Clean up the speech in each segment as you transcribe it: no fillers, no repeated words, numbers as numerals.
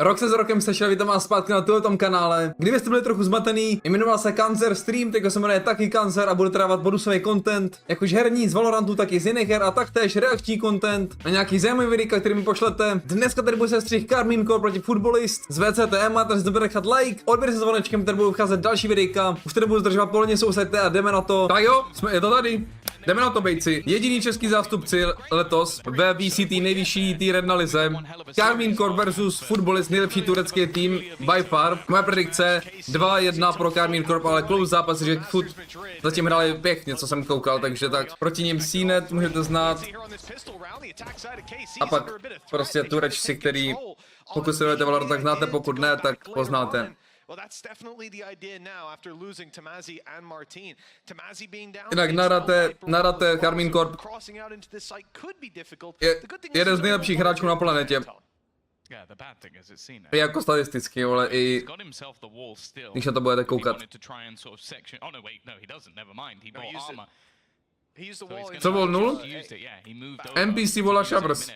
Rok se s rokem sešel, vítám vás zpátky na tomto kanále. Kdybyste byli trochu zmatený, jmenoval se Cantzer stream, teď se jmenuje Taky Cantzer a bude trávat bonusový content, jakož herní z Valorantu, tak i z jiných her a taktéž reakční content na nějaký zajímavý videa, který mi pošlete. Dneska tady bude se střih Karmine Corp proti Futbolist z EMEA, takže si nechat like, odběr se zvonečkem, tady budou vycházet další videjka. Už tady budu zdržovat pohodlně, sousaďte a jdeme na to. Tak jo, je to tady. Jdeme na to, bejci. Jediný český zástupci letos ve VCT nejvyšší tier 1 lize. Karmine Corp versus Futbolist, nejlepší turecký tým by far. Moje predikce 2-1 pro Karmine Corp, ale close zápas, že FUT zatím hráli pěkně, co jsem koukal, takže tak proti ním Cnet můžete znát. A pak prostě Turečci, který pokud sledujete Valorant, tak znáte, pokud ne, tak poznáte. Well, that's definitely the idea now after losing Tamazi and MARTEEN. Tamazi being down. Jinak narate Karmine Corp je jeden z nejlepších hráčů na planetě. I jako statisticky, ale i když na to budete koukat. Co byl 0? NPC vola Shavers.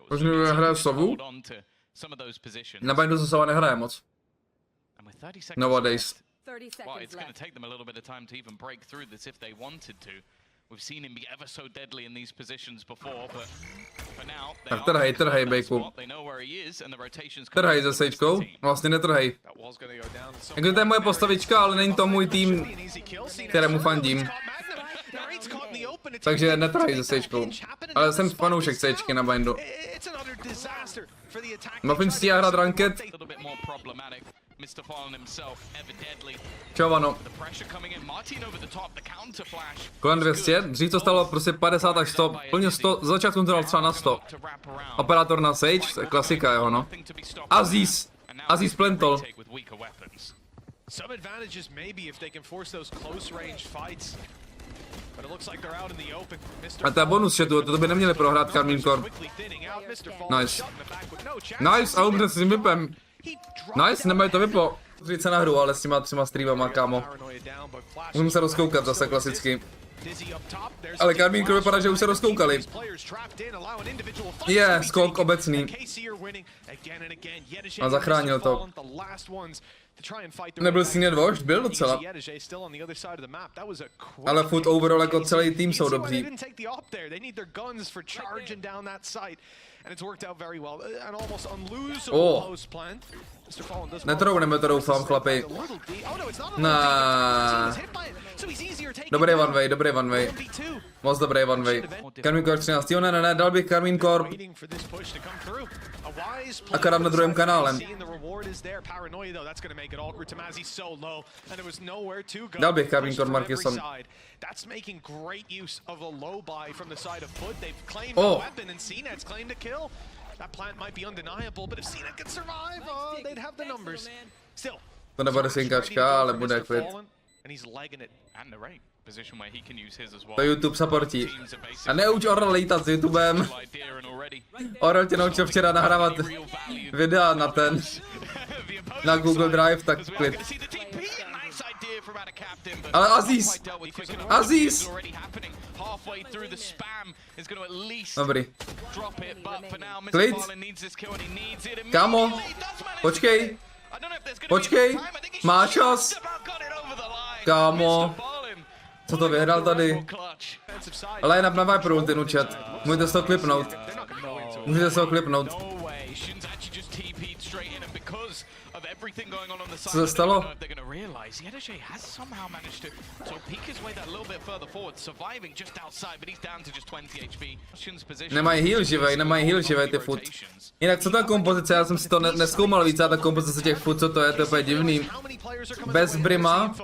Možná hraje Sovu? Na bindu se Sova nehraje moc. Nowadays. Tak trhej, bejku. Trhej se sejčkou. Vlastně netrhej. Jako to je moje postavička, ale není to můj tým, kterému fandím. Takže netrhej se sejčkou. Ale jsem fanoušek sejčky na bindu. Muffin stíhá hrát ranket. Čau, ano. Kolem 200, dřív to stalo prostě 50 až 100, plně 100, z začátku to dal třeba na 100. Operátor na Sage, to je klasika jeho, no. Aziz plentol. A to je bonus chatu, to by neměli prohrát Karmine Corp. Nice. Nice, a umře s tím vypem. Nice, nemají to vypo. Říct se na hru, ale s těma 3 streamama, kámo. Můžeme se rozkoukat zase klasicky. Ale Karmine Corp vypadá, že už se rozkoukali. Je, skok obecný. A zachránil to. Nebyl Cnet vošť? Byl docela. Ale FUT overall jako celý tým jsou dobří. Netroubneme to, doufám, chlapi. Dobrý one way. Moc dobrý one way. Karmine Corp 13. Jo, ne, dal bych Karmine Corp. Akorát na druhém kanále. Dal bych Karmine Corp Marteena. Oh. To nebude synkačka, ale bude klid. To YouTube supportí. A neuč Orel lítat s YouTubem. Orel tě naučil včera nahrávat videa na ten, na Google Drive, tak klid. Ale Aziz! Dobrý. Klid. Kámo, počkej, má čas. Kámo, co to vyhrál tady? Line-up na Viper ultinu, chat. Můžete se ho klipnout. Co se stalo? Nemají heal živej ty FUT. Jinak co ta kompozice, já jsem si to nezkoumal víc, ta kompozice těch FUT, co to je úplně divný. Bez brima.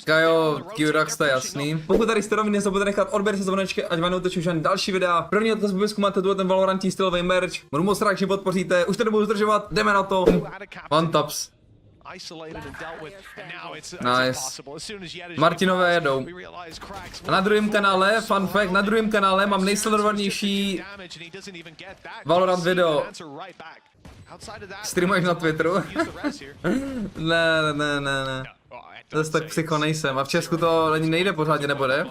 Kajo, Q-Rax, to je jasný. Pokud tady jste nový, nezapomněte nechat odběr se zvonečky, ať vám neutečou žádný další videa. První odkaz v popisku máte ten Valorantí stylový merch. Budu moc rád, že podpoříte. Už to nebudu zdržovat, jdeme na to. One taps. Nice. Martinové jedou. A na druhém kanále, fun fact, na druhém kanále mám nejsledovanější Valorant video. Streamuješ na Twitteru? Ne. Zase tak psycho nejsem. A v Česku to ani nejde pořádně, nebude?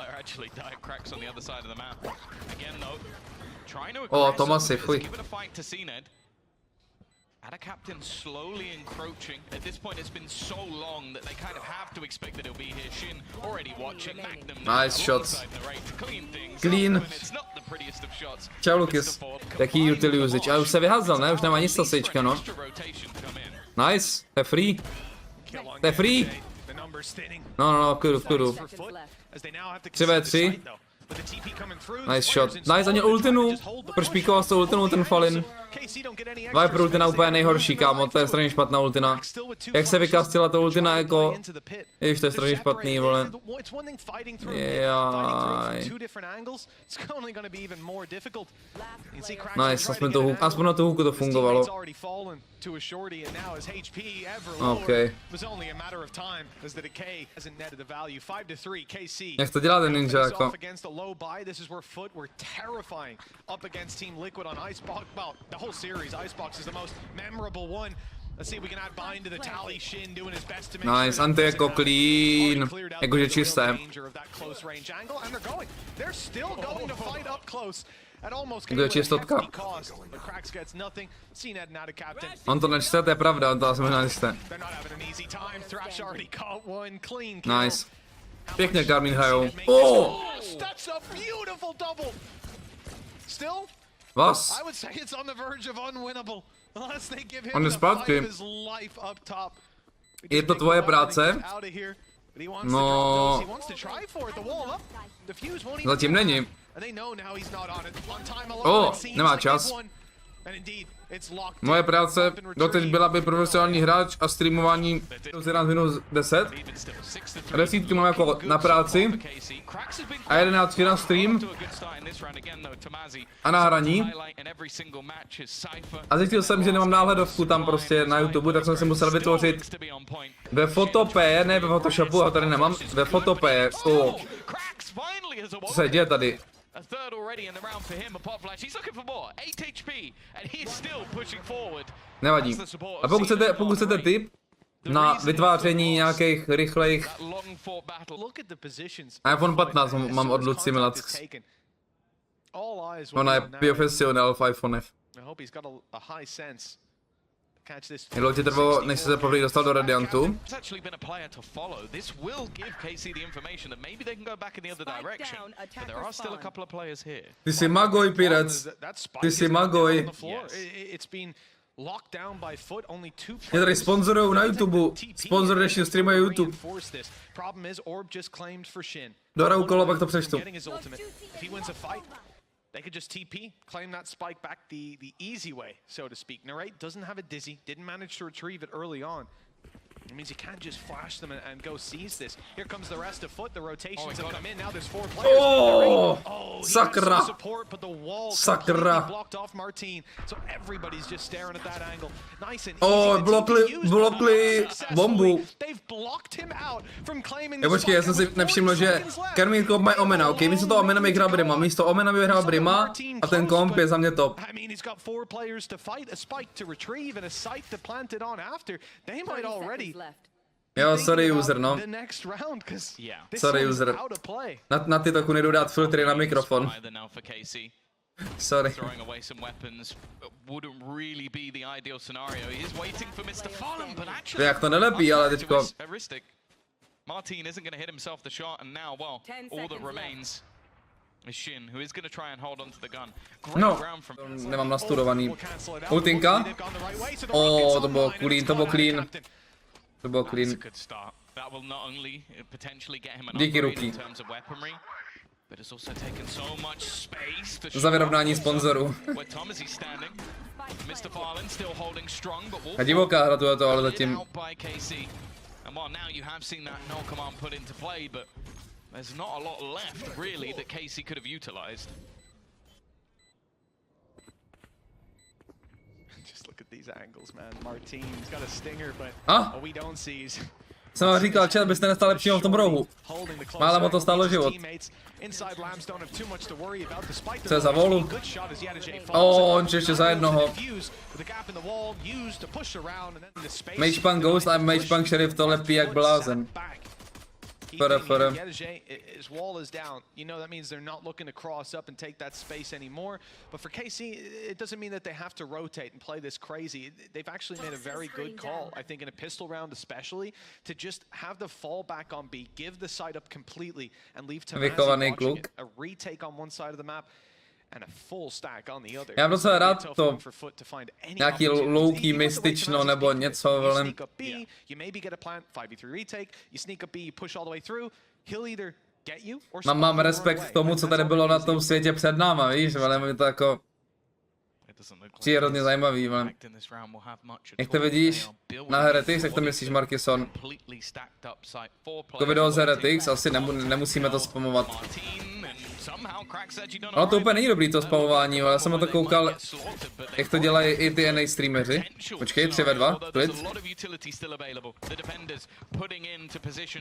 O, Tomasi, fuj. And a captain slowly encroaching. At this point, it's been so long that they kind of have to expect that he'll be here. Shin already watching. Magnum. Nice shots. Clean things. Clean. It's not the prettiest of shots. Čau, Lukis. Jaký util usage? Ale už se vyházel, ne? Už nemá nic ta sejčka, no. Nice. To je free. To je free. No, v klidu. 3v3. Nice shot. Nice, ani ultinu. Proč píkoval s tou ultinou ten Falin? Viper ultina úplně nejhorší, kámo, to je strašně špatná ultina. Jak se vykastila ta ultina jako... Ježiš, to je strašně špatný, vole. Jaj. Nice, aspoň na tu hůku to fungovalo. OK. Jak to dělá ten ninja, jako? Whole series, Icebox is the most memorable one. Let's see if we can add bind to the tally. Shin doing his best to make nice, anti jako clean. Jakože čisté. They're still going to fight up close. Kdo čistotka? On to nečte, to je pravda, on to asi možná nečte. Nice. Pěkně Karmine hajou. Oh! Vás? On je zpátky. Je to tvoje práce? No... Zatím není. Nemá čas. Moje práce doteď byla by profesionální hráč a streamování 11 minut 10. Desítky mám jako na práci a 11 na stream a na hraní. A zjistil jsem, že nemám náhledovku tam prostě na YouTube, tak jsem si musel vytvořit ve Photopé, ne ve Photoshopu, a tady nemám, ve Photopé. Co se děje tady? A third already in the round for him, a pot flash. He's looking for more. 8 HP, and he's still pushing forward. Nevadí. A pokud chcete tip na vytváření nějakých rychlejch iPhone 15 mám od Luci Milackx. Ona je profesionál v iPhonech. Jak dlouho ti trvalo, než se poprvé dostal do Radiantu? Ty jsi magoj, Pirec. Ty jsi magoj. Mě tady sponzorujou na YouTube. Sponzor dnešního streamu je YouTube. Dorau kolo, pak to přečtu. They could just TP, claim that spike back the easy way, so to speak. Narrate doesn't have a dizzy, didn't manage to retrieve it early on. It means you can't just flash them and go seize this. Here comes the rest of FUT, the rotations have come in, now there's 4 players. Oh, sakra. Support, but the wall sakra. blocked off Marteen, so everybody's just staring at that angle. Nice and easy. Blokli bombu. They've blocked him out from claiming the počkej, já jsem si nevšiml, že Karmine Corp má Omena, ok? Místo toho Omena vyhrál Brima, místo Omena vyhrál Brima a ten komp je za mě top. I mean, he's got 4 players to fight, a spike to retrieve and a site to plant it on after. They might already. Jo, sorry user, no. Sorry user. Na ty toku nejdu dát filtry na mikrofon. Sorry. Jak to nelepí, ale teďko. Marteen isn't going to hit himself the shot, and now, well, all that remains is Shin, who is going to try and hold on to the gun. No, nemám nastudovaný. Ultinka. To bylo clean, to bylo clean. To bylo clean. Díky ruky. Za vyrovnání sponzorů. A divoká hra to, ale zatím. Jsem vám říkal, čel, byste nestal lepšího v tom rohu. Málem o to stálo život. Co je za volu? On ještě za jednoho. Magepunk Ghost a Magepunk Sheriff to lepí jak blázen. Reaguje, his wall is down. You know that means they're not looking to cross up and take that space anymore. But for KC, it doesn't mean that they have to rotate and play this crazy. They've actually made a very good call, I think, in a pistol round especially, to just have the fall back on B, give the side up completely, and leave Taky watching it. A retake on one side of the map. And a full stack on the other. Já docela rád to nějaký louký, mystično nebo něco velem. Mám respekt k tomu, co tady bylo na tom světě před náma, víš, ale mi to jako přírodně zajímavý, ale jak to vidíš na Heretics, jak to myslíš, Markison? To video z Heretics, asi nemusíme to spamovat. Ale to úplně není dobrý to spamování, ale já jsem na to koukal, jak to dělají i ty NA streameři. Počkej, 3 ve 2, klid.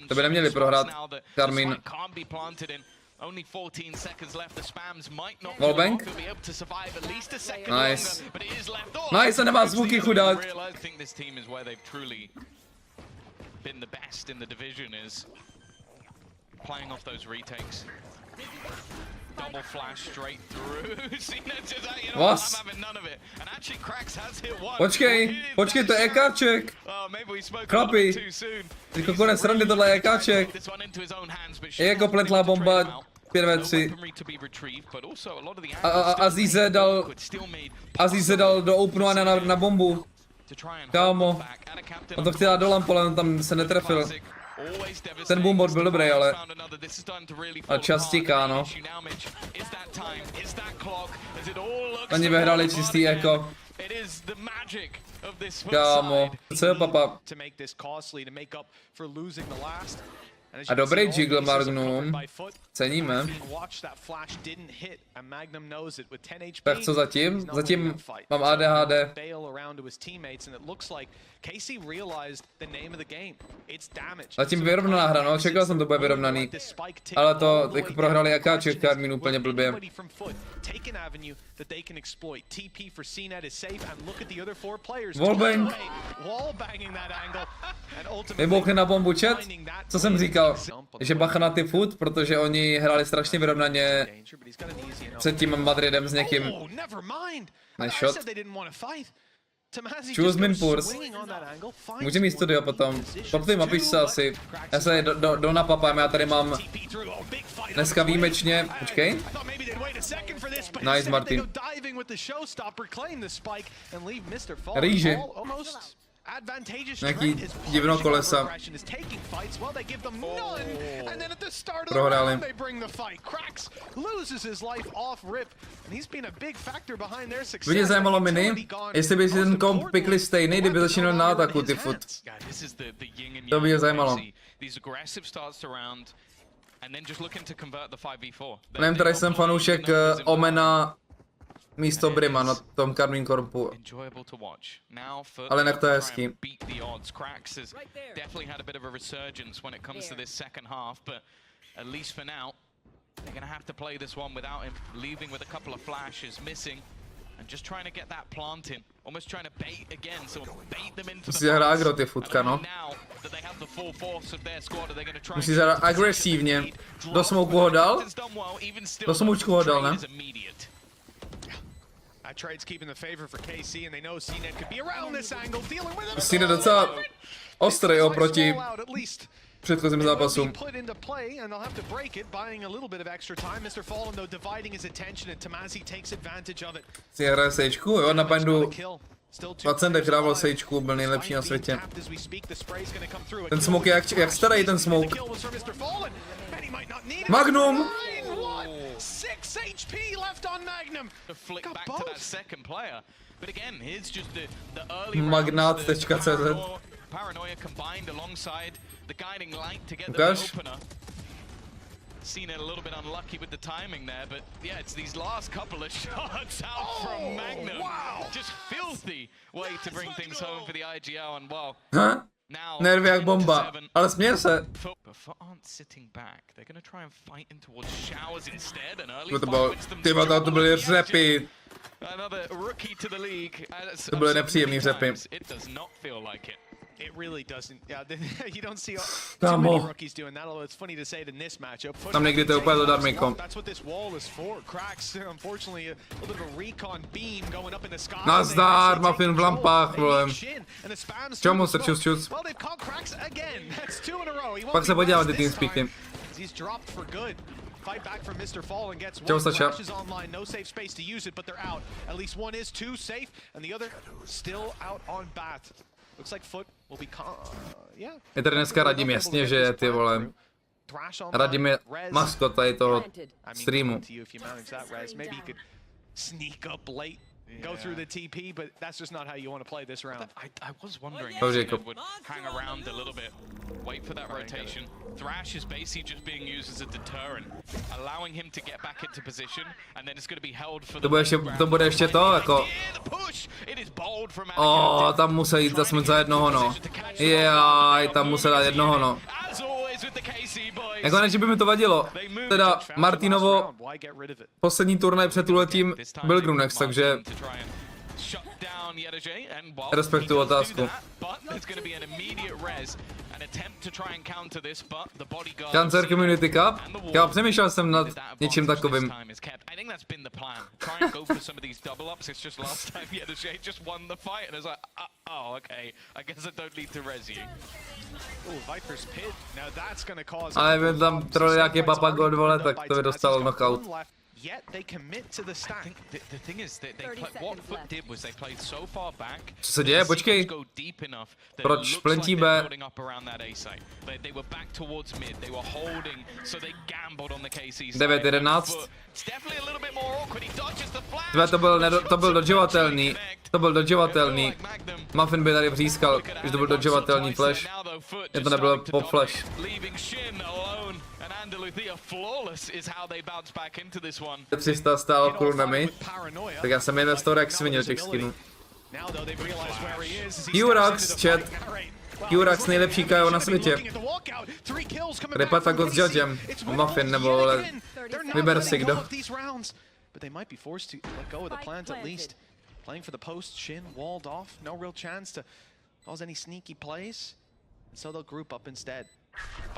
To by neměli prohrát Karmine. Wallbang? Nice. Nice, a nemá zvuky, chudák. Double flash straight through. Was? Počkej, to je EKček. Chlapi, teďko konec randy, tohle je EKček. Je jako pletlá bomba, 5 ve 3. A Azize dal do openu a na bombu. Kámo, on to chtěl dát do lampu, ale on tam se netrefil. Ten boombot byl dobrý, ale čas tíká, no. Oni vyhráli čistý eko. Kámo, co je papa? A dobrý jiggle Magnum. Ceníme. Tak co zatím? Zatím mám ADHD. Zatím vyrovnaná hra, no, čekal jsem to bude vyrovnaný. Ale to jako prohrali jakáček Karmine úplně blbě. Wallbang. Vybouchne na bombu chat. Co jsem říkal? Že bacha na ty FUT, protože oni hráli strašně vyrovnaně před tím Madridem s někým. Nice shot. Choose min purs. Může mít studio potom. Popty mapíš se asi. Já se do napapám, já tady mám dneska výjimečně. Počkej. Nice, Marteen. Reaguje. Nějaký divno kolesa. Prohráli. Mě zajímalo mini, jestli by si ten komp pikli stejný, kdyby začínal na ataku ty FUT. To by mě zajímalo. Nevím, tady jsem fanoušek Omena místo Brima na tom Karmine Corpu. Ale jinak to je hezký. Musí zahrát agro ty futka, no. Musí zahrát agresivně. Do smoku ho dal? Do smoku ho dal, ne? Cine docela ostrý oproti předchozím zápasům. Si hraje sejčku, jo, na bandu 20 hrával sejčku, byl nejlepší na světě. Ten smoke je jak starý ten smoke. Magnum! 6 HP left on Magnum. Magnat.cz. Ukáž? Seen it a little bit unlucky with the timing there, but yeah, it's these last couple of shots out from Magnum. Wow. Just filthy way to bring things home for the IGL, and well, now nervy jak bomba, ale směr se. But FUT aren't sitting back. They're gonna try and fight in towards showers instead, and early To byly řepy. Another rookie to the league. To byly nepříjemný řepy. It does not feel like it. It really doesn't. Yeah, you don't see too Kámo. many rookies doing that. Although it's funny to say it in this matchup. Tam někdy to je úplně zadarmejko. That's what this wall is for. Cracks, unfortunately, a little bit of a recon beam going up in the sky. Nazdar, Muffin v lampách, vole. Čemu se čus. Well, they've caught Cracks again. That's 2 in a row. He won't Pak se be podíváme last ty this TeamSpeaky. time. He's dropped for good. Fight back from Mr. Fall and gets Čau, one. Saša. Flash is online, no safe space to use it, but they're out. At least one is too safe, and the other still out on bat. Looks like FUT will be yeah. Je tady dneska Radim, jasně, že je, ty vole. Radim je maskot tady toho streamu. Maybe you could sneak up late. Go through the TP, but that's just not how you want to play this round. I was wondering Oh, if Jacob. Jacob would hang around a little bit, wait for that rotation. Thrash is basically just being used as a deterrent, allowing him to get back into position, and then it's going to be held for the To bude ještě to, jako... Tam musel jít zase za jednoho, no. Jaj, tam musel dát jednoho, no. Jako ne, že by mi to vadilo. Teda Marteenovo poslední turnaj před tuletím byl Grunex, takže respektuju otázku. Cantzer Community Cup? Já přemýšlel jsem nad něčím takovým. Ale by tam trol nějaký papagod, vole, tak to by dostal knockout. Yet they commit to the stack. The thing is that what FUT did was they played so far back. Co se děje? Počkej. Proč plentíme? They were back towards mid. They were holding, so they gambled on the KC side. 9-11. Definitely a little bit more awkward. He dodges the flash. To byl dodžovatelný. To byl dodžovatelný. Muffin by tady vřískal, že to byl dodžovatelný flash. Je to nebylo pop flash. 300 stál korunami. Tak já jsem investor jak svinil těch skinů. Q-Rax, chat. Q-Rax nejlepší KO na světě. Repatagot s Judgem. Muffin nebo ale... Vyber si kdo. Playing for the post, Shin walled off, no real chance to cause any sneaky plays, so they'll group up instead.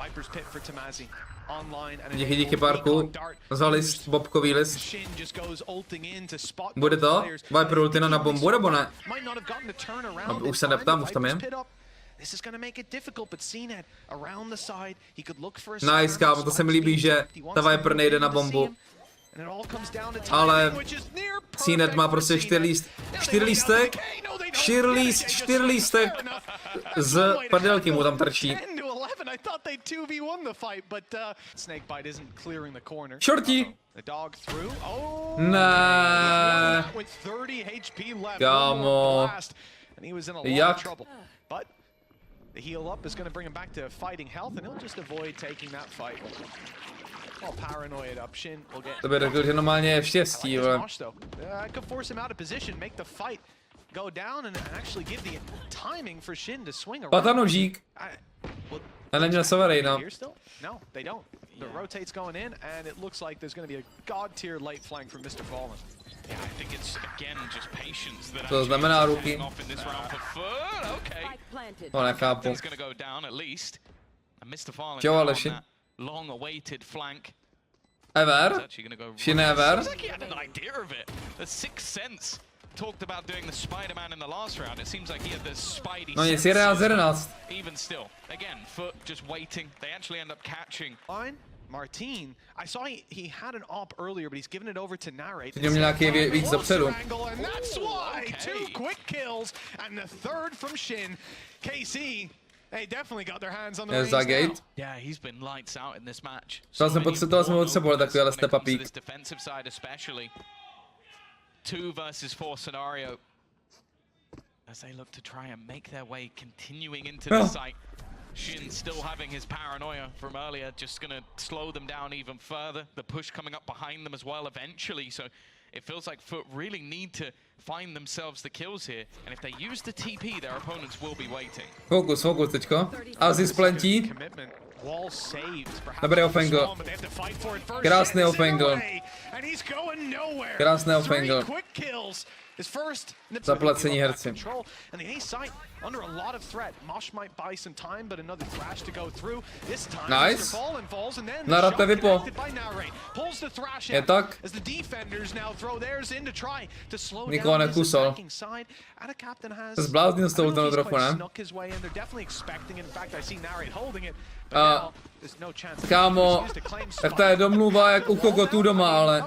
Viper's pit for Tamazi online and Díky párku, za list, bobkový list. Bude to? Viper ultina na bombu nebo ne? No, už se neptám, už tam je. Nice, kámo, to se mi líbí, že ta Viper nejde na bombu. Ale Cnet má prostě 4 lístek. 4 lístek z padelky mu tam trčí. Shorty! Ne. Kámo. Jak? The heal up is going to bring him back to fighting health, and he'll just avoid taking that fight. All paranoid up, Shin will get. To by řekl, že normálně je v štěstí, ale. I could force him out of position, make the fight go down, and actually give the timing for Shin to swing around. Patanožík. A neměl Sovereigna. No, they don't. The rotate's going in, and it looks like there's going to be a god tier late flank from Mr. Fallen. Yeah, I think it's again just patience that To znamená ruky. To nechápu. Čau Aleši. Long-awaited flank. Ever? Shin ever? Talked about doing the Spider-Man in the last round. It seems like he had the Spidey. No nic, 11. Even still, again, FUT just waiting. They actually end up catching. Marteen, I saw he had an op earlier, but he's given it over to narrate. Měl nějaký víc dopředu. And that's why 2 quick kills and the third from Shin. KC, they definitely got their hands on the reins now. Yeah, he's been lights out in this match. To jsem potřeboval takovýhle step upík. 2 versus 4 scenario as they look to try and make their way continuing into the site. Shin still having his paranoia from earlier, just gonna slow them down even further. The push coming up behind them as well eventually, so it feels like FUT really need to find themselves the kills here, and if they use the TP, their opponents will be waiting. Fokus teďko. Aziz plentí. Dobrý off-angle. Krásný off-angle. Krásný off-angle. His first Zaplacení herci. and the A site under a lot of threat. Mosh might buy some time, but another thrash to go through. This time Nice. Mr. Fallen falls and then Narate the shot vypo. connected by Narate. Pulls the thrash Je out tak. as the defenders now throw theirs in to try to slow Nikoho down this nekusol. attacking side. And a captain has Zbláznil s tou I don't know if he's trochu, quite ne? snuck his way in. They're definitely expecting it. In fact, I see Narate holding it. But A now there's no chance. kámo, tak to je domluva jak u kokotů doma, ale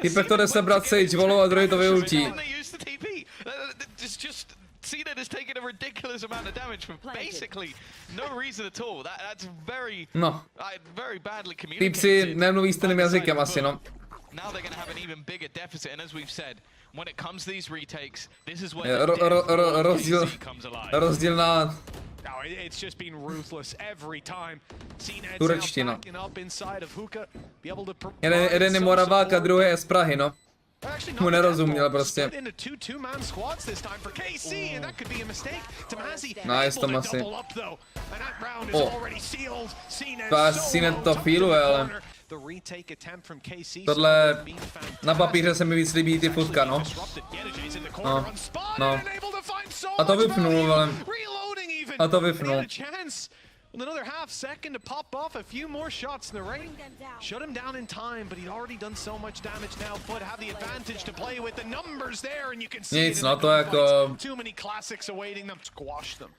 typek to jde sebrat sage volou a druhý to vyultí. Cena has taken a ridiculous amount of damage for basically no reason at all. That's very, No, very badly communicated. týpci nemluví stejným jazykem asi, no. Now they're going to have an even bigger deficit, and as we've said, when it comes to these retakes, this is where Rozdíl na No, it's just been ruthless every time. Turečtina. Up inside of Hookah, be able to jeden je Moravák a druhý je z Prahy, no. Mu nerozuměl prostě. Nice, Tomasi. Cena to feeluje, ale tohle na papíře se mi víc líbí ty futka, no. No. A to vypnul, ale. A to vypnul. With another half second to pop off a few more shots in the rain. Shut him down in time, but he'd already done so much damage now. FUT have the advantage to play with the numbers there, and you can see Nic, it in no the to jako gunfights. Too many classics awaiting them. Squash them.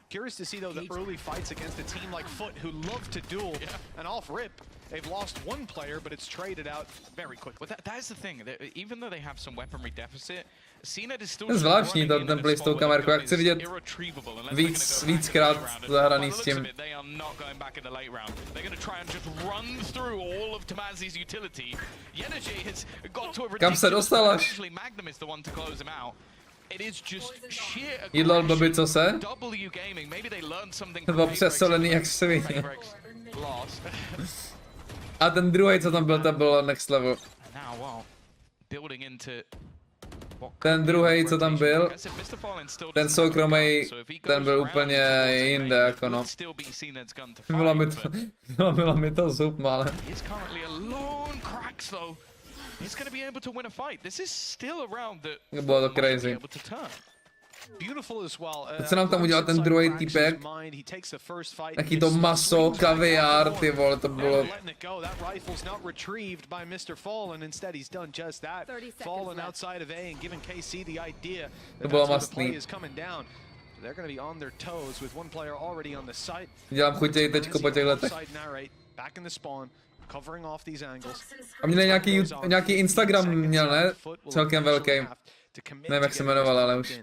Curious to see though the early fights against a team like FUT who love to duel, and off rip. They've lost one player, but it's traded out very quickly. But that is the thing. Even though they have some weaponry deficit, Cena is still zvláštní to ten play s tou kamerkou, jak chci vidět víckrát zahraný s tím. Kam se dostal až? Jídlo blbý, co se? Nebo přesolený jak svině. A ten druhý, co tam byl, to byl next level. Ten druhý, co tam byl, ten soukromý, ten byl úplně jinde, jako no. Bylo mi to zub, ale. Bylo to crazy. Teď se nám tam udělal ten druhý týpek. Jaký to maso, kaviár, ty vole, to bylo. To bylo mastný. Dělám chutěj teďko po těch letech. A měl nějaký Instagram měl, ne? Celkem velký. Nevím, jak se jmenoval, ale už.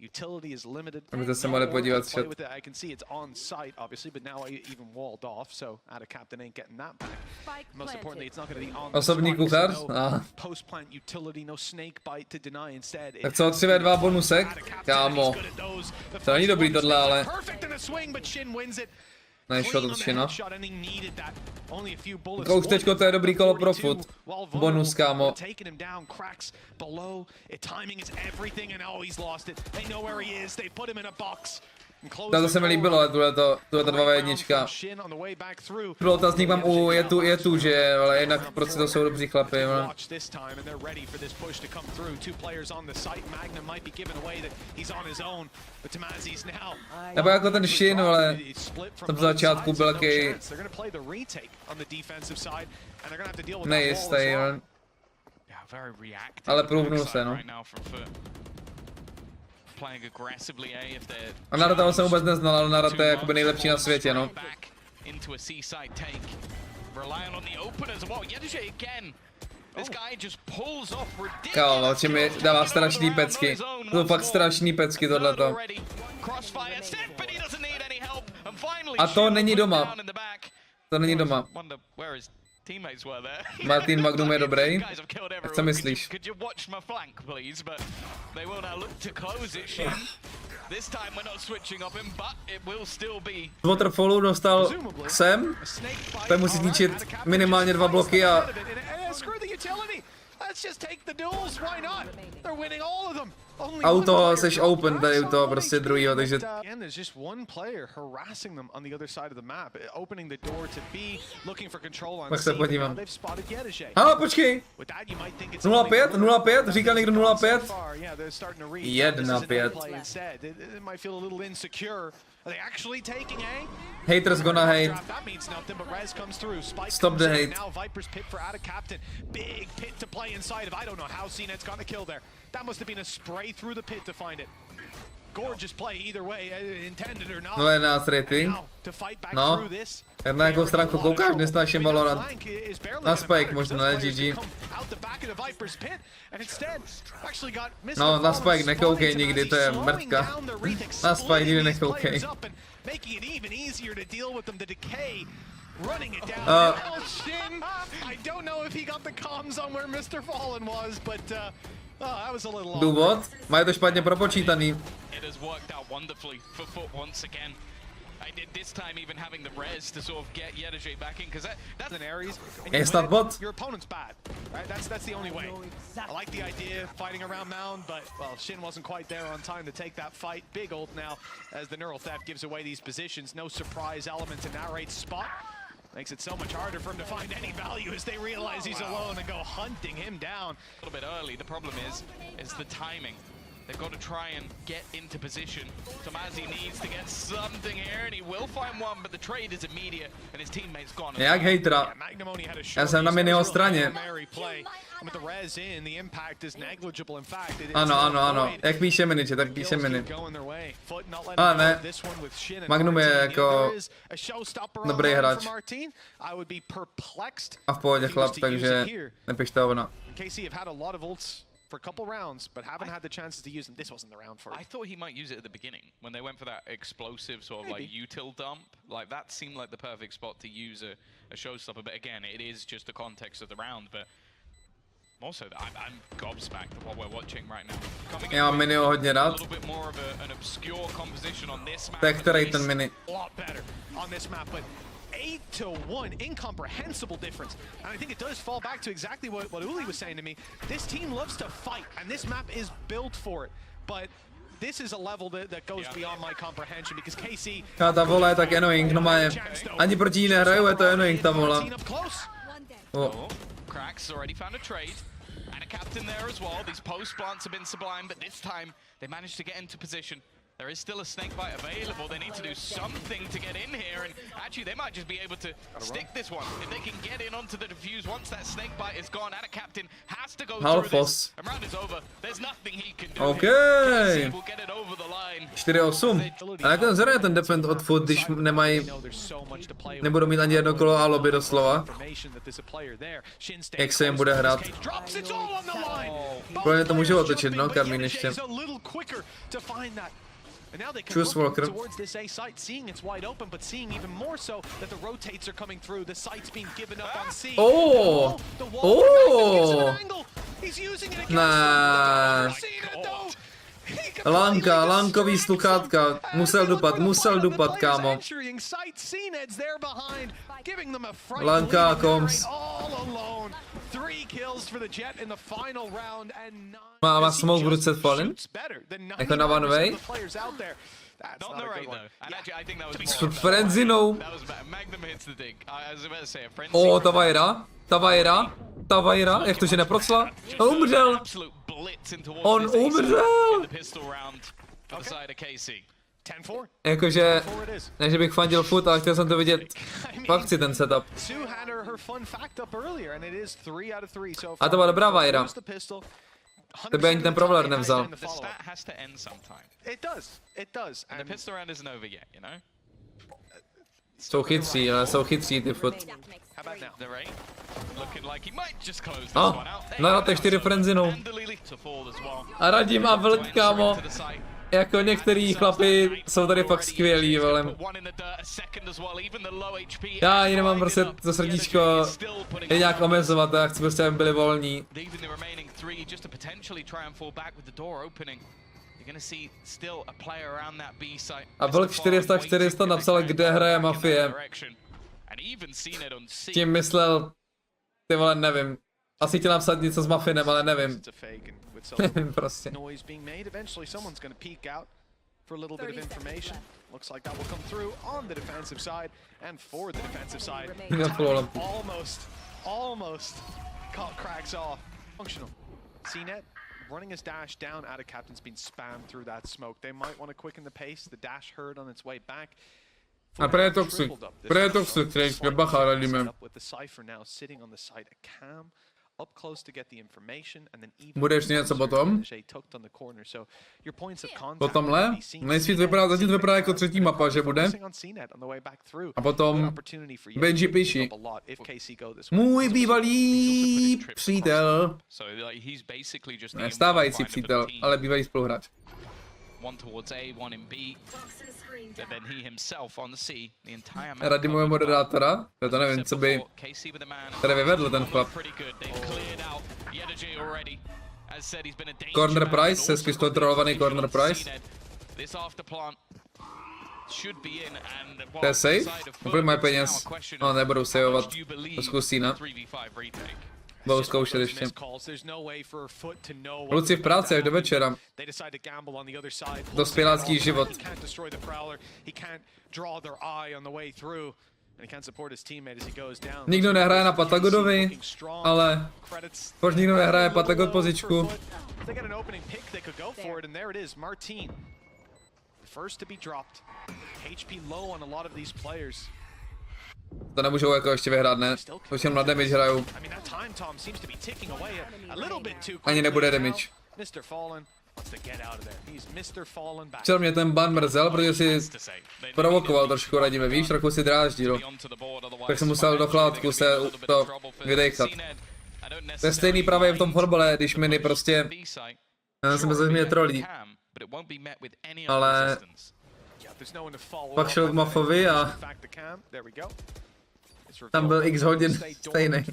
Utility is limited. Abyste se mohli podívat chat. I can see it's on site, obviously, but now I even walled off, so out of captain ain't getting that back. Most importantly, it's not going to be on the osobní kuchař? post plant utility, no snake bite to deny instead. Tak co, 3v2 bonusek? Kámo. To není dobrý tohle, ale. Nešlo to Shina. Už teďko to je dobrý kolo pro FUT. Bonus, kámo. To se mi líbilo, ale tuhle 2v1. Byl otazník mám u je tu, že, ale jinak prostě to jsou dobří chlapy, ale. Nebo jako ten Shin, ale tam v začátku byl jaký nejistý, ale průhnul se, no. A Narata jsem vůbec neznal, ale Narata je jakoby nejlepší na světě, no. Kámo, oči mi dává strašný pecky. To jsou fakt strašný pecky tohleto. A to není doma. To není doma. Marteen Magnum je dobrý. Co myslíš? Z waterfallu dostal sem. Tady musí zničit minimálně 2 bloky a auto, seš open tady u toho prostě druhýho, takže... And there's just one player harassing them on the other side of the map, opening the door to B, looking for control on Tak se C. podívám. Now they've spotted Reaguje. Ale počkej! With that, you might think it's 0-5, 0-5, říkal někdo 0-5? Yeah, they're starting to read. 1-5. It might feel a little insecure. Are they actually taking A? Haters gonna hate. That means nothing, but Rez comes through. Spike Stop comes the in. hate. Now Viper's pit for out of captain. Big pit to play inside of. I don't know how CNET's got the kill there. That must have been a spray through the pit to find it. Gorgeous play either way, intended or not. 0-11 rating. Now to fight back No. through this. Tak na jakou stránku koukáš dnes naším Valorant? Na Spike možná, ne GG. No, na Spike nekoukej nikdy, to je mrtka. Na Spike nikdy nekoukej. Running it down. Shin. I don't know if he got the comms on where Mr. Fallen was, but that was a little off. Důvod? Mají to špatně propočítaný. It has worked out wonderfully for FUT once again. I did this time even having the res to sort of get Reaguje back in, because that's an Ares. Je snad bot? Your opponent's bad, right? That's the only way. I like the idea fighting around Mound, but well, Shin wasn't quite there on time to take that fight. Big ult now as the neural theft gives away these positions. No surprise element to narrate spot. Makes it so much harder for him to find any value as they realize he's alone and go hunting him down. A little bit early. The problem is the timing. They've got to try and get into position. Tomazi needs to get something here, and he will find one, but the trade is immediate, and his teammate's gone. Jak hejtra. Já jsem na Miniho straně. Ano, ano, ano. Jak píše Miniče, tak píše Mini. Ale ne. Magnum je jako dobrý hráč. A v pohodě chlap, takže nepište ona. For a couple rounds, but haven't had the chances to use them. This wasn't the round for it. I thought he might use it at the beginning when they went for that explosive sort of like util dump. Like that seemed like the perfect spot to use a showstopper. But again, it is just the context of the round. But also, I'm gobsmacked at what we're watching right now. Já mám Miniho hodně rád. A little bit more of an obscure composition on this map. Tak který ten Mini? A lot better on this map, but 8-1, incomprehensible difference. And I think it does fall back to exactly what Uli was saying to me. This team loves to fight, and this map is built for it. But this is a level that goes beyond my comprehension, because KC... Ta vola je tak annoying, no má je. Ani proti ní nehraju, je to annoying ta vola. Oh. Cracks already found a trade. And a captain there as well. These post plants have been sublime, but this time they managed to get into position. There is still a snake bite available. They need to do something to get in here, and actually they might just be able to stick this one. If they can get in onto the defuse once that snake bite is gone, and a captain has to go through this. And round is over. There's nothing he can do. Okay. We'll get it over the line. 4-8. A jak ten zraje ten defend od FUT, když nemají... Nebudou mít ani jedno kolo a lobby doslova. Jak se jim bude hrát. Pro ně to může otočit, no, Karmine ještě. Choose Walker. Towards this A site, seeing it's wide open, but seeing even more so that the rotates are coming through. The site's being given up on C. Oh! Oh! Nice. Lankový sluchátka. Musel dupat, kámo. Lanka Combs. Má smoke v ruce Fallen? Jako na one way? S frenzinou. O, ta vajra, jak to, že neprocla? On umřel. On umřel. Jakože, ne, že bych fandil FUT, ale chtěl jsem to vidět. Fakt si ten setup. A to byla dobrá vajra. To by ani ten problém nevzal. Jsou chytří ty FUT. No, to je 4 frenzinou. A Radim a Vlk, kámo. Jako některý chlapi jsou tady fakt skvělí, vole. Já ani nemám prostě to srdíčko je nějak omezovat, já chci prostě, aby byli volní. A Vlk 400 napsal, kde hraje Mafie. Tím myslel, ty vole, nevím. Asi chtěl napsat něco s Muffinem, ale nevím. It's a fake and with so Nevím prostě. noise being made, eventually someone's going to peek out for a little bit of information. Looks like that will come through on the defensive side and for the defensive side. Almost caught cracks off. Functional. CNET running his dash down out of captain's been spammed through that smoke. They might want to quicken the pace. The dash heard on its way back. A pretoxy, který bacha radíme. Bude ještě něco potom? Po tomhle? Nejspíš vypadá, zatím to vypadá jako třetí mapa, že bude. A potom Benji píší. Můj bývalý přítel. Ne, stávající přítel, ale bývalý spoluhráč. Radimové moderátora, já to nevím, co by tady vyvedl ten chlap. Corner price, hezky zkontrolovaný corner price. To je safe? Úplně mají peněz. No, nebudou saveovat, to zkusí, ne? Budou zkoušet ještě. Kluci v práci až do večera. Dospělácký život. Nikdo nehraje na Patagodovi, ale proč nikdo nehraje Patagod pozičku? To nemůžou jako ještě vyhrát, ne? Už jen na damage hrajou. Ani nebude damage. Včera mě ten ban mrzel, protože si provokoval trošku, radíme, víš, trochu si dráždil. Tak jsem musel do chládku se to vydechat. To je stejný právě v tom fotbale, když mini prostě... Já jsem myslel, že mě trolí. Ale... Pak šel k Mafovi a... Tam byl x hodin stejný.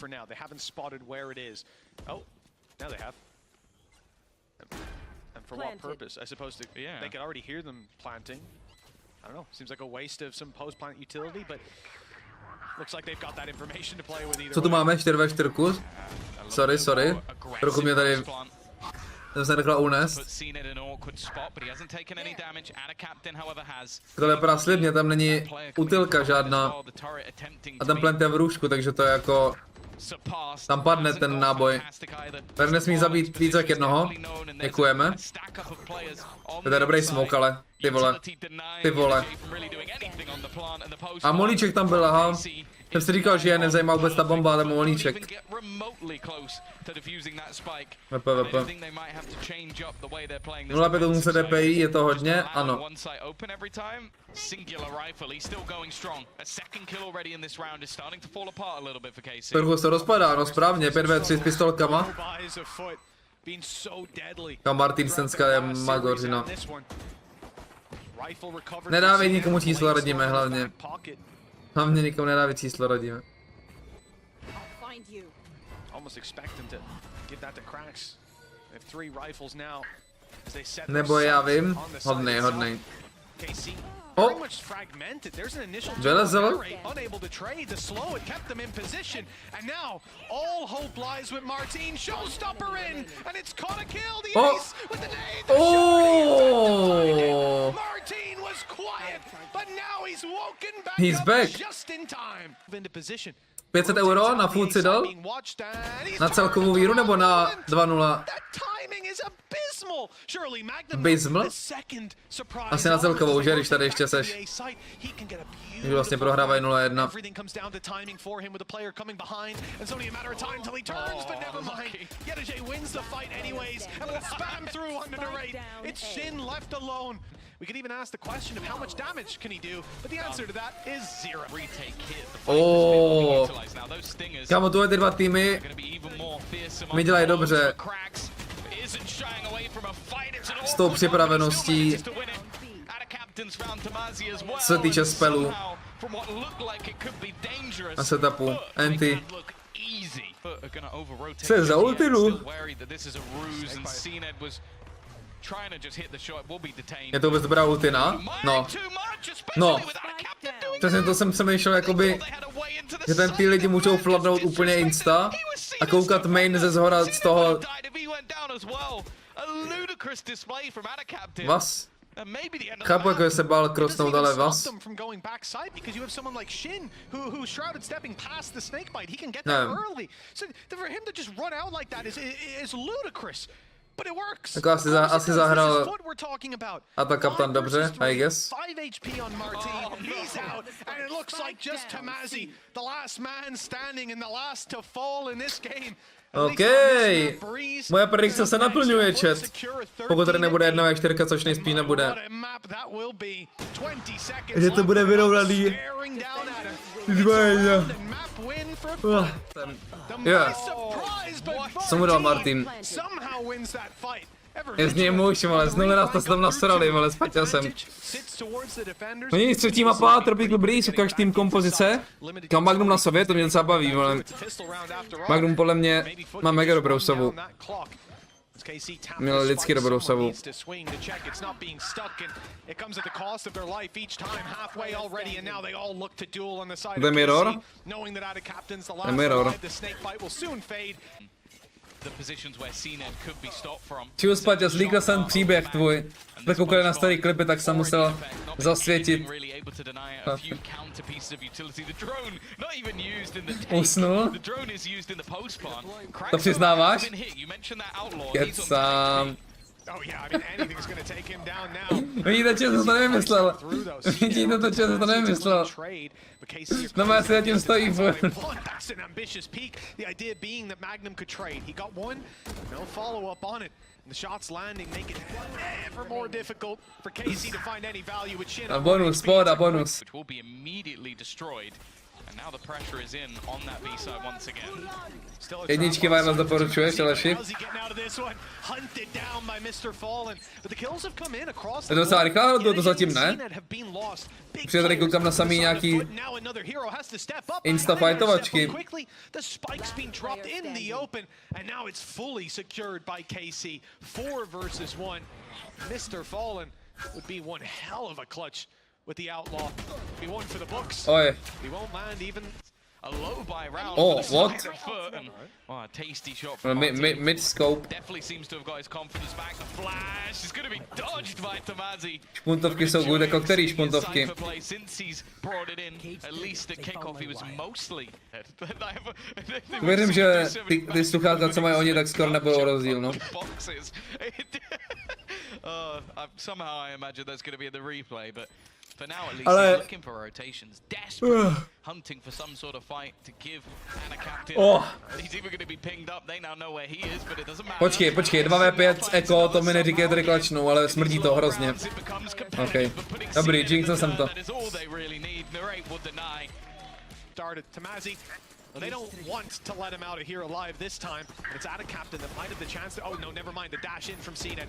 For what purpose? I suppose they could already hear them planting. I don't know. Seems like a waste of some post-plant utility, but looks like they've got that information to play with either. Co tu máme? 4v4? Sorry. Trochu mě tady... Jsem se nechala unést. To vypadá slibně, tam není utilka žádná. A ten plant je v růžku, takže to je jako... Tam padne ten náboj. Tady nesmí zabít víc jak jednoho. Děkujeme. To je dobrý smoke, ale ty vole. A molíček tam byl, aha. Jsem si říkal, že je nezajímá vůbec ta bomba, ale molíček. VP. 0,5 DPI, je to hodně? Ano. Trochu se rozpadá, no správně, 5v3 s pistolkama. Kam Marteen Stenská je magořina. Nedávej nikomu číslo, radíme hlavně. Hlavně nikomu nedávej číslo, radíme. Nebo já vím, hodnej. Oh! Vylezl? Unable to trade, the slow it kept them in position, and now all hope lies with Marteen. Showstopper in, and it's caught a kill. The ace with the nade. Oh! Marteen was quiet, but now he's woken back. He's up back. Just in time. Into position. 500 euro na FUT si dal? Na celkovou víru nebo na 2-0? Abysmal? Asi na celkovou, že, když tady ještě seš. Když vlastně prohrávají 0-1. We could even ask the question of how much damage can he do, but the answer to that is zero. Oh. Kámo, tuhle ty dva týmy mi dělají dobře. S tou připraveností, co se týče spelů a setupu. Anti. Co je za ultilu? Je to vůbec dobrá ultina? No. Přesně to jsem přemýšlel, jakoby, že ten ty lidi můžou fladnout úplně insta a koukat main ze zhora z toho Vas. Chápu, jako se bál crossnout, ale Vas. Tak asi zahrál Attack Captain dobře, I guess. OK, moje predikce se naplňuje, chat. Pokud tady nebude 1v4, což nejspíš nebude. Že to bude vyrovnaný. Co mu dal Marteen? Je z něj muž, ale znovu nás to se tam nasrali, ale spatil jsem. No nic, třetí mapa, Tropical Breeze, ukáž tým kompozice. Kam Magnum na sobě, to mě docela baví, ale Magnum podle mě má mega dobrou sovu. Měl lidsky dobrou sovu. The Mirror? The Mirror. Čil spatil, zlíkl jsem příběh tvůj. Jsme koukali na starý klipy, tak jsem musel zasvětit. Usnul? To přiznáváš? Kecám. Vidíte, že jsem to nevymyslel. Vidíte to, že jsem to nevymyslel. No já si zatím stojím. A bonus, pohoda, bonus. Jedničky wireless doporučuješ, Aleši? Je to docela rychlá, ale to zatím ne. Přijde tady koukám na samý nějaký instafightovačky. Oj. Oh, what? Mid scope. Špuntovky jsou good, jako který špuntovky? Věřím, že ty sluchátka, co mají oni, tak skoro nebudou rozdíl, no. Ale... Počkej, 2v5 Eko, to mi neříkej tady klačnou, ale smrdí to hrozně. OK. Dobrý, jinxel jsem to. They don't want to let him out of here alive this time. And it's out of captain that might have the chance to... Oh no, never mind, the dash in from Cena.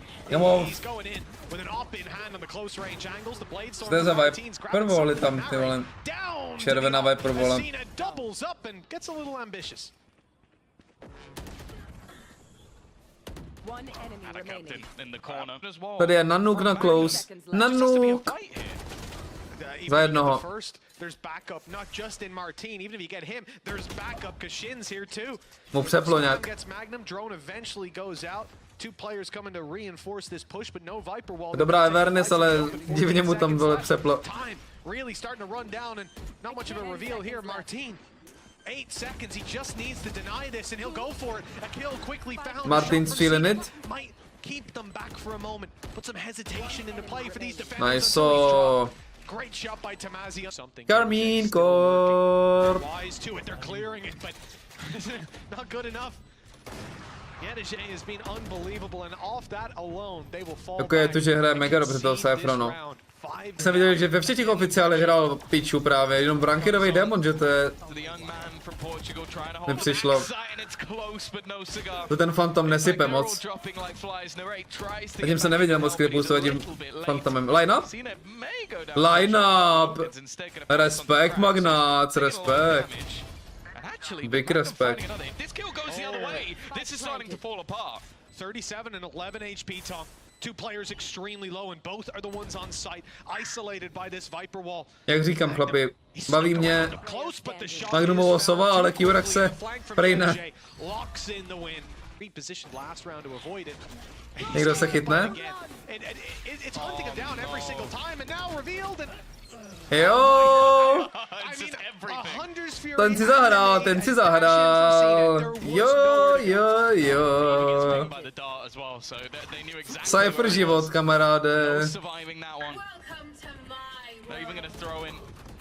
He's going in with an op-in hand on the close range angles. The blade sword from Marteen's Prvoli tam, ty vole. Červená Viper, vole. Cena doubles up and gets a little ambitious. Tady je Nanook na close. Nanook! Za jednoho. There's backup not just in Marteen, even if you get him, there's backup cuz Shin's here too. Mu přeplo nějak. Magnum drone eventually goes out. Two players coming to reinforce this push, but no Viper wall. Dobrá awareness, ale divně mu tam dole přeplo. Really starting to run down and not much of a reveal here. Marteen 8 seconds, he just needs to deny this and he'll go for it. A kill quickly found. Marteen's feeling it. Might keep them back for a moment. Put some hesitation into play for these defenders. Nice, so... Great shot by Tamazi. Something. Karmine Corp. Wise to it. They're clearing it, but not good enough. Reaguje has been unbelievable, and off that alone, they will fall. Jako je to, že hraje mega dobře toho Saffronu. Jsem viděl, že ve všech těch oficiálech hrál piču právě, jenom Brankerovej demon, že to je... Mi přišlo. To ten Phantom nesype moc. Zatím jsem neviděl moc klipů s tím Phantomem. Line up? Line up! Respekt, Magnác, respekt. Big respect. 37 and 11 HP, Tom. Two players extremely low, and both are the ones on site, isolated by this Viper wall. Jak říkám, chlapi, baví mě Magnumovo sova, ale Kyurak se prej ne. Někdo se chytne? Jo! Ten si zahrál. Jo. Cypher život, kamaráde.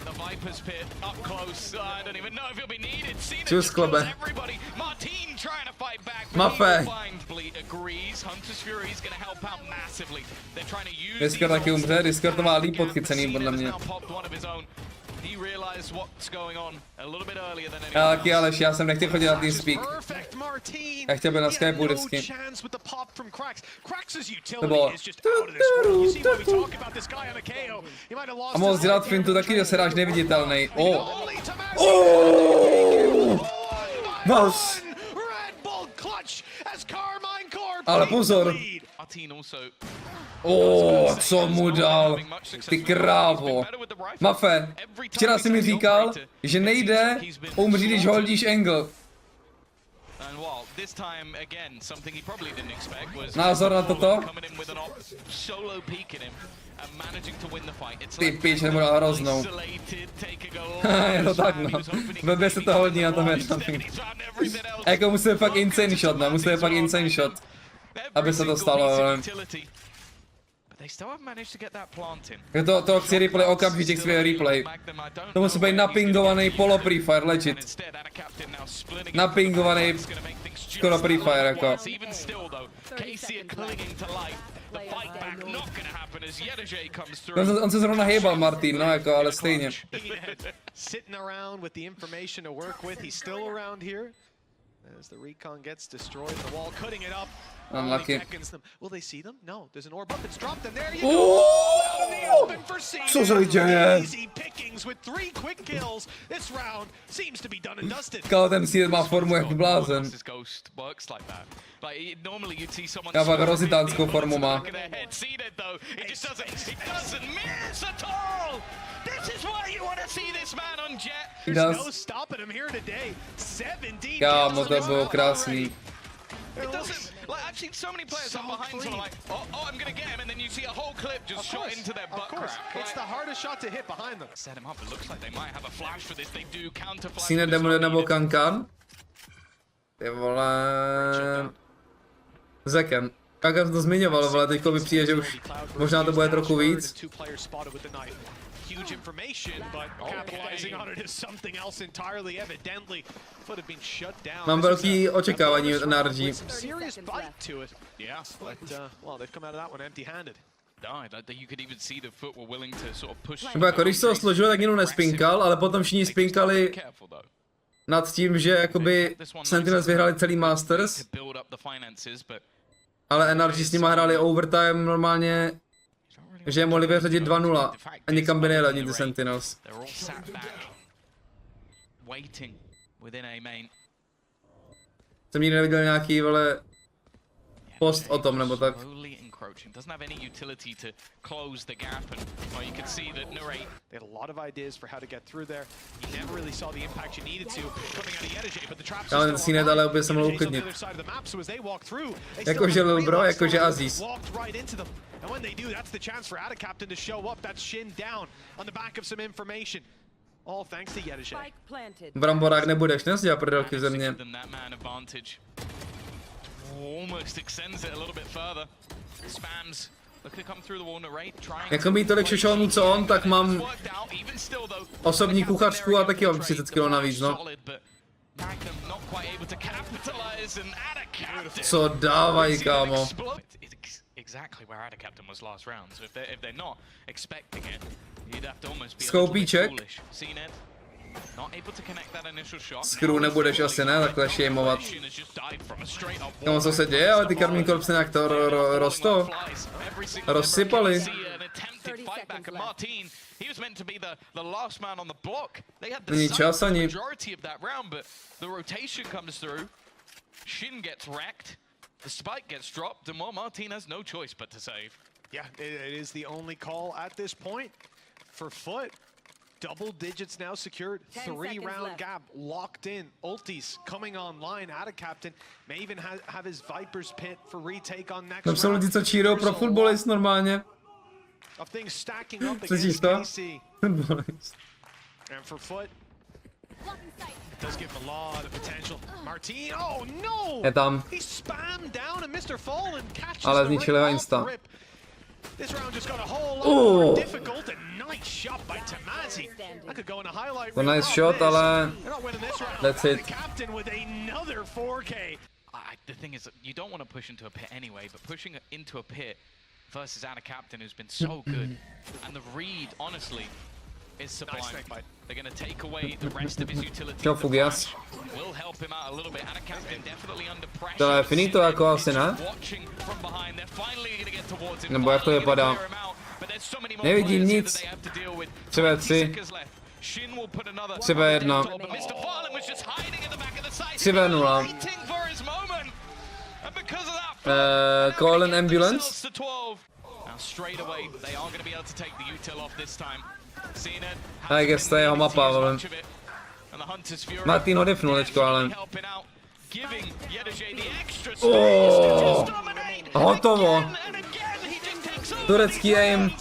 The Viper's pit up close. I don't even know if he'll be needed. Čus, klobe. Everybody. Marteen trying to fight back. Mafe. Blindly agrees. Hunter's Fury is going to help out massively. They're trying to use Discord taky umře, Discord to má líp podchycený podle mě. He realized what's going on a little bit earlier than anyone. Já taky, Aleš, já jsem nechtěl chodit na TeamSpeak. Já chtěl být na Skypeu vždycky. To bylo... A mohl dělat fintu taky, že se dáš neviditelnej. Vás! Ale pozor! Co mu dal? Ty krávo. Mafe, včera jsi mi říkal, že nejde umřít, když hodíš angle. Názor na toto? Ty pič, nebo dal hroznou. Je to tak, no. Blbě se to hodí na tom jednom. Jako musíme fakt insane shot, no. Musíme fakt insane shot. Aby se to stalo, ale... To chci replay, okamžitě chci replay. To musí být napingovaný polo prefire, legit. Napingovaný skoro prefire, jako. On se zrovna hejbal, Marteen, no jako, ale stejně. As the recon gets destroyed, the wall cutting it up. Unlucky. Will they see them? No, there's an orb up. It's dropped, and there you go. Co se děje? Easy pickings with 3 quick kills. This round seems to be done and dusted. Kámo, ten Seed má formu jak blázen. Já pak rozitánskou formu má. Kámo, to bylo krásný. It doesn't, like, I've seen so many players up behind someone like, oh, I'm gonna get him, and then you see a whole clip just shot into their butt crack. It's the hardest shot to hit behind them. Set him up, it looks like they might have a flash for this, they do counter flash. Sine Demon nebo Kankan? Ty vole... Zekem. Kankan jsem to zmiňoval, ale teďko mi přijde, že už možná to bude trochu víc. Huge information, but capitalizing on it is something else entirely. Evidently, FUT have been shut down. Mám velký očekávání od NRG. Serious bite to it. Yeah, but well, they've come out of that one empty-handed. You could even see the FUT were willing to sort of push. Nebo jako když se ho složil, tak jenom nespinkal, ale potom všichni spinkali nad tím, že jakoby Sentinels vyhrali celý Masters, ale NRG s nima hráli overtime normálně, že je mohli vyřadit 2-0 a nikam by nejeli ani ty Sentinels. Jsem nikdy neviděl nějaký, vole, post o tom, nebo tak. Doesn't have any utility to close the gap, and well, you can see that Narrate, they had a lot of ideas for how to get through there. You never really saw the impact you needed to coming out of Reaguje, but the traps are still on the other side of the map, so as they walk through, jakože Lil Bro, jakože Aziz. Walked right into them, and when they do, that's the chance for Adacaptain to show up. That's Shin down on the back of some information. All thanks to Reaguje. Bramborák nebudeš, nesdělá prdelky ze mě. Almost extends it a little bit further. Spams. Look to come through the wall. Narrate trying. Jako mít tolik šošonů co on, tak mám osobní kuchařku a taky mám 30 kg navíc, no. Co dávají, kámo? Skoupíček? Skru nebudeš asi, ne, takhle šejmovat. No, co se děje, ale ty Karmine Corp se nějak to rozsypali. Není čas ani. The spike gets dropped, and well, Marteen has no choice but to save. Yeah, it is the only call at this point for FUT. Double digits now secured, 3-round gap locked in. Ultis coming online out of captain. May even have his Viper's pit for retake on next Tam jsou round. lidi, co cheerujou pro futbolist normálně. Of things stacking up Slyšíš against to? KC. Futbolist. And for FUT, it does give him a lot of potential. Marteen, oh no! Je tam. He spammed down and Mr. Fallen catches Ale the zničili ho rip insta. off the rip. This round just got a whole lot more difficult and nice shot by Tamazi. That could go in a highlight reel. Nice shot, ale They're not winning this round. that's it. The captain with another 4K. The thing is, you don't want to push into a pit anyway, but pushing into a pit versus out a captain who's been so good, and the read, honestly, is sublime. Nice bite. They're going to take away the rest of his utility. Čau, Fugias. Will help him out a little bit. And a captain definitely under pressure. To je finito jako asi, ne? Watching from behind. They're finally going to get towards him. Nebo jak to vypadá? Nevidím nic. 3v3. 3v1. 3v0. Call an ambulance. Now straight away, they are going to be able to take the util off this time. I guess to je jeho mapa, ale Marteen ho defnul teďko, ale hotovo. Turecký aim.